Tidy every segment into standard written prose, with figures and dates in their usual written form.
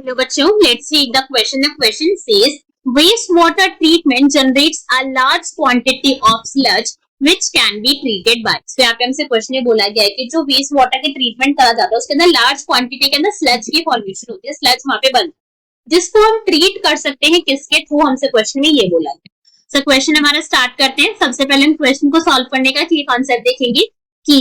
Hello बच्चों, let's read the question. The question says waste water treatment generates a large quantity of sludge which can be treated by. तो यहाँ पे हमसे question ये बोला गया है कि जो वेस्ट वाटर की ट्रीटमेंट करा जाता है उसके अंदर लार्ज क्वांटिटी के अंदर स्लज की फॉर्मेशन होती है, स्लज वहां पे बनता है जिसको हम ट्रीट कर सकते हैं. किसके थ्रू? हमसे क्वेश्चन में ये बोला गया. सो क्वेश्चन हमारा स्टार्ट करते हैं. सबसे पहले हम क्वेश्चन को सॉल्व करने का की कॉन्सेप्ट देखेंगे. की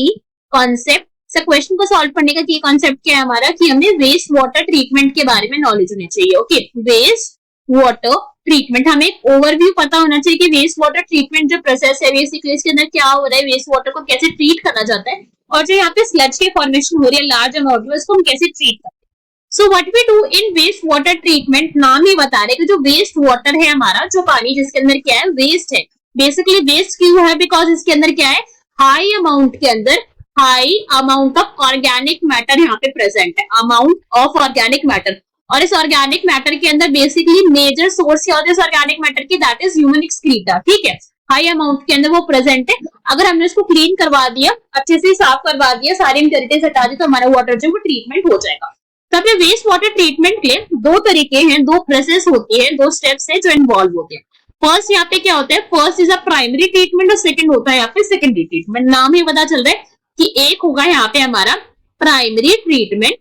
कॉन्सेप्ट क्वेश्चन को सॉल्व करने का की कॉन्सेप्ट क्या है हमारा कि हमें वेस्ट वाटर ट्रीटमेंट के बारे में नॉलेज होनी चाहिए. ओके, वेस्ट वाटर ट्रीटमेंट हमें एक ओवरव्यू पता होना चाहिए कि वेस्ट वाटर ट्रीटमेंट जो प्रोसेस है बेसिकली इसके अंदर क्या हो रहा है, वेस्ट वाटर को कैसे ट्रीट करा जाता है और जो यहाँ पे स्लज की फॉर्मेशन हो रही है लार्ज अमाउंट में उसको हम कैसे ट्रीट करते हैं. So what we do in waste water treatment, नाम ही बता रहे कि जो वेस्ट वाटर है हमारा, जो पानी जिसके अंदर क्या है वेस्ट है. बेसिकली वेस्ट क्यों है? बिकॉज इसके अंदर क्या है, हाई अमाउंट के अंदर high amount of organic matter यहाँ पे प्रेजेंट है, अमाउंट ऑफ ऑर्गेनिक मैटर. और इस ऑर्गेनिक मैटर के अंदर बेसिकली मेजर सोर्स क्या होता है इस ऑर्गेनिक मैटर की, दैट इज ह्यूमन एक्सक्रीटा. ठीक है, हाई अमाउंट के अंदर वो प्रेजेंट है. अगर हमने इसको क्लीन करवा दिया, अच्छे से साफ करवा दिया, सारी इम्प्योरिटीज हटा दी तो हमारा वाटर जो वो ट्रीटमेंट हो जाएगा. तब ये वेस्ट वाटर ट्रीटमेंट के दो तरीके हैं, दो प्रोसेस होती है, दो स्टेप्स है जो इन्वॉल्व होते हैं. फर्स्ट यहाँ पे क्या होता है, first is a primary treatment और सेकंड होता है यहाँ पे सेकेंडरी ट्रीटमेंट. नाम ही पता चल रहा है कि एक होगा यहाँ पे हमारा प्राइमरी ट्रीटमेंट.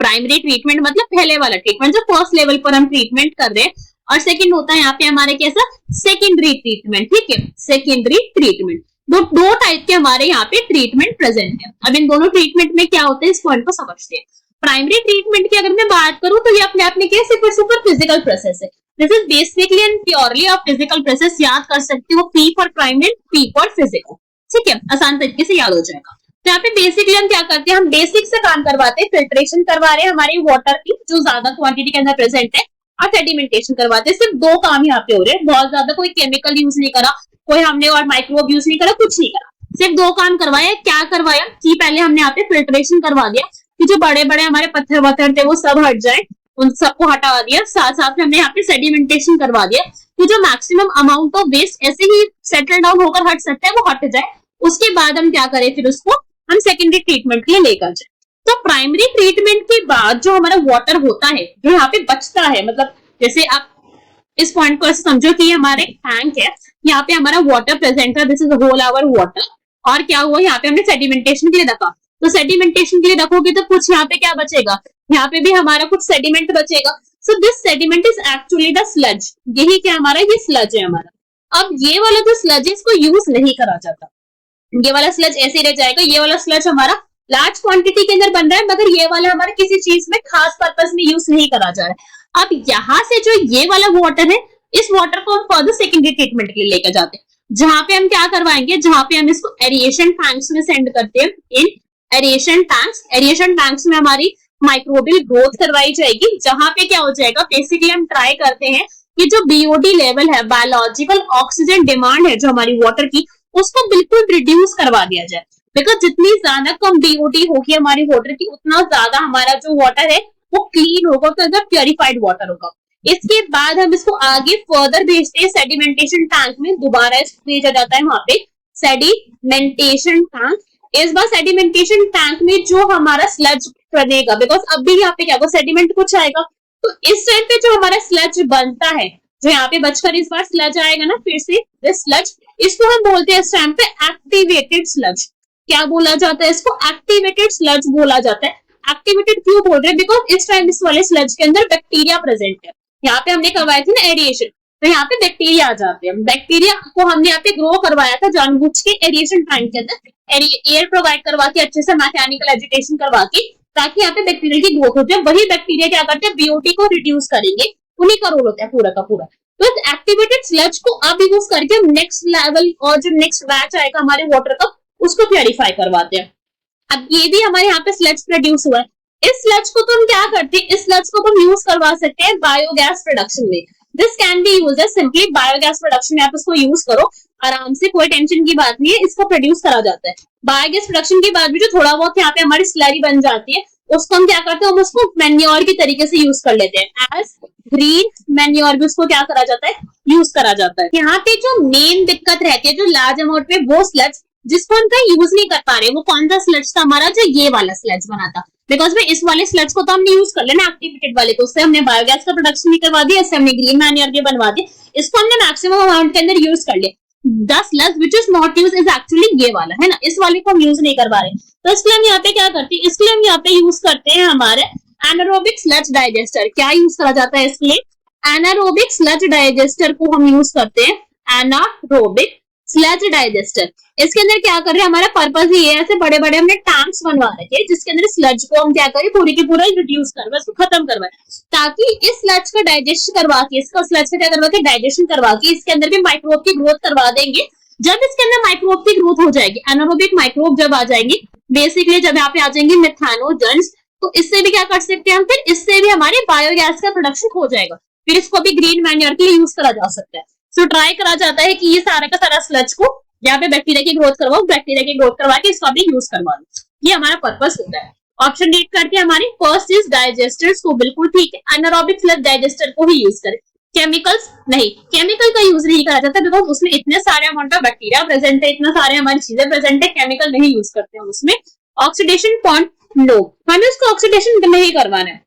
प्राइमरी ट्रीटमेंट मतलब पहले वाला ट्रीटमेंट जो फर्स्ट लेवल पर हम ट्रीटमेंट कर रहे हैं, और सेकंड होता है यहाँ पे हमारे कैसा सेकेंडरी ट्रीटमेंट. ठीक है, सेकेंडरी ट्रीटमेंट. दो टाइप के हमारे यहाँ पे ट्रीटमेंट प्रेजेंट है. अब इन दोनों ट्रीटमेंट में क्या होता है इस पॉइंट को समझते हैं. प्राइमरी ट्रीटमेंट की अगर मैं बात करूं तो ये अपने आप में क्या सुपर फिजिकल प्रोसेस है. This is basically and purely of physical process. याद कर सकते हो, P for primary, P for physical. ठीक है, आसान तरीके से याद हो जाएगा. तो यहाँ पे बेसिकली हम क्या करते हैं, हम बेसिक से काम करवाते हैं. फिल्ट्रेशन करवा रहे हैं हमारी वाटर की जो ज्यादा क्वांटिटी के अंदर प्रेजेंट है, और सेडिमेंटेशन करवाते हैं. सिर्फ दो काम यहाँ पे हो रहे हैं, बहुत ज्यादा कोई केमिकल यूज नहीं करा, कोई हमने और माइक्रोब यूज नहीं करा, कुछ नहीं करा, सिर्फ दो काम करवाया. क्या करवाया कि पहले हमने यहाँ पे फिल्ट्रेशन करवा दिया कि जो बड़े बड़े हमारे पत्थर वत्थर थे वो सब हट जाए, उन सबको हटा दिया. साथ साथ में हमने यहाँ पे सेडिमेंटेशन करवा दिया कि जो मैक्सिमम अमाउंट ऑफ वेस्ट ऐसे ही सेटल डाउन होकर हट सकता है वो हट जाए. उसके बाद हम क्या करें, फिर उसको हम सेकेंडरी ट्रीटमेंट के लिए लेकर जाए. तो प्राइमरी ट्रीटमेंट के बाद जो हमारा वाटर होता है जो यहाँ पे बचता है, मतलब जैसे आप इस पॉइंट को ऐसे समझो कि हमारे टैंक है, यहाँ पे हमारा वाटर प्रेजेंट है, this is whole our water. और क्या हुआ, यहाँ पे हमने सेडिमेंटेशन के लिए रखा. तो सेडिमेंटेशन के लिए रखोगे तो कुछ यहाँ पे क्या बचेगा, यहाँ पे भी हमारा कुछ सेडिमेंट बचेगा. So this sediment is actually the sludge. यही क्या हमारा, ये स्लज है हमारा. अब ये वाला जो स्लज है इसको यूज नहीं करा जाता, ये वाला स्लज ऐसे ही रह जाएगा. ये वाला स्लज हमारा लार्ज क्वांटिटी के अंदर बन रहा है, मगर ये वाला हमारा किसी चीज में खास पर्पस में यूज नहीं करा जा रहा है. अब यहाँ से जो ये वाला वाटर है, इस वाटर को हम फर्दर सेकेंडरी ट्रीटमेंट के लिए लेकर जाते हैं, जहां पे हम क्या करवाएंगे, जहां पे हम इसको एरिएशन टैंक्स में सेंड करते हैं. इन एरिएशन टैंक्स में हमारी माइक्रोबियल ग्रोथ करवाई जाएगी, जहां पे क्या हो जाएगा, बेसिकली हम ट्राई करते हैं कि जो बीओडी लेवल है, बायोलॉजिकल ऑक्सीजन डिमांड है जो हमारी वाटर की, उसको बिल्कुल रिड्यूस करवा दिया जाए. बिकॉज जितनी ज्यादा कम बीओडी होगी हमारी वाटर की, उतना ज्यादा हमारा जो वाटर है वो क्लीन होगा, तो एकदम प्योरिफाइड वाटर होगा. इसके बाद हम इसको आगे फर्दर भेजते हैं सेडिमेंटेशन टैंक में. दोबारा इसको भेजा जाता है वहां पे सेडिमेंटेशन टैंक. इस बार सेडिमेंटेशन टैंक में जो हमारा स्लज बनेगा, बिकॉज अब भी यहाँ पे क्या होगा, सेडिमेंट कुछ आएगा, तो इस टाइम पे जो हमारा स्लज बनता है, जो यहाँ पे बचकर इस बार स्लज आएगा ना फिर से, दिस स्लज, इसको हम बोलते हैं इस टाइम पे एक्टिवेटेड स्लज. क्या बोला जाता है इसको, एक्टिवेटेड स्लज बोला जाता है. एक्टिवेटेड क्यों बोल रहे हैं, बिकॉज इस टाइम इस वाले स्लज के अंदर बैक्टीरिया प्रेजेंट है. यहाँ पे हमने करवाया था ना एरिएशन, तो यहाँ पे बैक्टीरिया आ जाते हैं. बैक्टीरिया को हमने यहाँ पे ग्रो करवाया था जानबूझ के एरिएशन टैंक के अंदर, एयर प्रोवाइड करवा के, अच्छे से मैकेनिकल एजिटेशन करवा के, ताकि यहाँ पे बैक्टीरिया की ग्रोथ हो जाए. वही बैक्टीरिया क्या करते हैं, बीओटी को रिड्यूस करेंगे, उन्हीं का रोल होता है पूरा का पूरा. तो एक्टिवेटेड स्लज को अब यूज करके हम नेक्स्ट लेवल और जो नेक्स्ट बैच आएगा हमारे वाटर का, उसको प्योरीफाई करवाते हैं. अब ये भी हमारे यहाँ पे स्लज प्रोड्यूस हुआ है. इस स्लज को तो हम क्या करते हैं, इस स्लज को हम यूज करवा सकते हैं बायोगैस प्रोडक्शन में. This can be use simply biogas production में. आप इसको यूज करो आराम से, कोई टेंशन की बात नहीं है, इसको प्रोड्यूस करा जाता है. बायोगैस प्रोडक्शन के बाद भी जो थोड़ा बहुत यहाँ पे हमारी स्लरी बन जाती है, उसको हम क्या करते हैं, हम उसको मैन्योर की तरीके से यूज कर लेते हैं. एज ग्रीन मैन्योर भी उसको क्या करा जाता है, यूज करा जाता है. यहाँ पे जो मेन दिक्कत रहती है जो लार्ज अमाउंट में, वो स्लज जिसको हम कहीं यूज नहीं कर पा रहे, वो कौन सा स्लज था हमारा, जो ये वाला स्लज बना था. बिकॉज में इस वाले स्लज को तो हमने यूज कर लेना एक्टिवेटेड वाले को, उससे हमने बायोगैस का प्रोडक्शन भी करवा दिया, इससे हमने ग्रीन मैन्योर भी बनवा दिया, इसको हमने मैक्सिमम अमाउंट के अंदर यूज कर लिया। The sludge which is not use is actually ये वाला है ना, इस वाले को हम यूज नहीं करवा रहे, तो इसके लिए हम यहाँ पे क्या करते हैं, इसके लिए हम यहाँ पे यूज करते हैं हमारे एनारोबिक स्लज डाइजेस्टर। क्या यूज करा जाता है इसके लिए, एनारोबिक स्लज डाइजेस्टर को हम यूज करते हैं, एनारोबिक स्लज डाइजेस्टर। इसके अंदर क्या कर रहे हैं, हमारा पर्पस ये है, ऐसे बड़े बड़े हमने टैंक्स बनवा रखे हैं जिसके अंदर स्लज को हम क्या करें, पूरी की पूरा रिड्यूस करवाए, उसको खत्म करवाए, ताकि इस स्लज का डाइजेशन करवा के, इसका स्लज का क्या करवा के डाइजेशन करवा के इसके अंदर भी माइक्रोब की ग्रोथ करवा देंगे। जब इसके अंदर माइक्रोब की ग्रोथ हो जाएगी, एनारोबिक माइक्रोब जब आ जाएंगे, बेसिकली जब यहाँ पे आ जाएंगे मेथानोजेंस, तो इससे भी क्या कर सकते हैं हम, फिर इससे भी हमारे बायोगैस का प्रोडक्शन हो जाएगा, फिर इसको भी ग्रीन मैन्योर के लिए यूज करा जा सकता है। सो ट्राई करा जाता है कि ये सारा का सारा स्लज को यहाँ पे बैक्टीरिया की ग्रोथ करवाओ, बैक्टीरिया की ग्रोथ करवा के इसका भी यूज करवा लो, ये हमारा पर्पस होता है। ऑप्शन रीड करके हमारी फर्स्ट इज डाइजेस्टर्स, को बिल्कुल ठीक है, एनारोबिक स्लज डाइजेस्टर को ही यूज करें। केमिकल्स नहीं, केमिकल का यूज नहीं करा जाता बिकॉज उसमें इतने सारे अमाउंट ऑफ बैक्टीरिया प्रेजेंट है, इतना सारे हमारी चीजें प्रेजेंट है, केमिकल नहीं यूज करते हम उसमें। ऑक्सीडेशन पॉइंट लो, हमें उसको ऑक्सीडेशन नहीं करवाना है,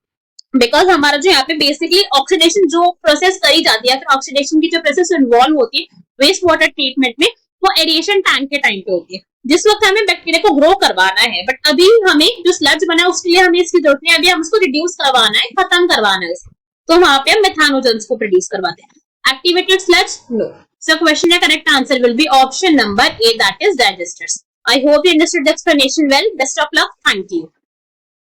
बिकॉज हमारा जो यहाँ पे बेसिकली ऑक्सीडेशन जो प्रोसेस करी जाती है, फिर ऑक्सीडेशन की जो प्रोसेस इन्वॉल्व होती है वेस्ट वाटर ट्रीटमेंट में, वो एडिएशन टैंक के टाइम पे होती है, जिस वक्त हमें बैक्टीरिया को ग्रो करवाना है। बट अभी हमें जो स्लज बना है उसके लिए हमें इसकी जरूरत नहीं है, अभी हम उसको रिड्यूस करवाना है, खत्म करवाना है, तो वहां पे हम मेथानोजेंस को प्रोड्यूस करवाते हैं। Activated sludge no, so question का correct answer will be option number A, that is digesters. I hope you understood the explanation well. Best of luck. Thank you.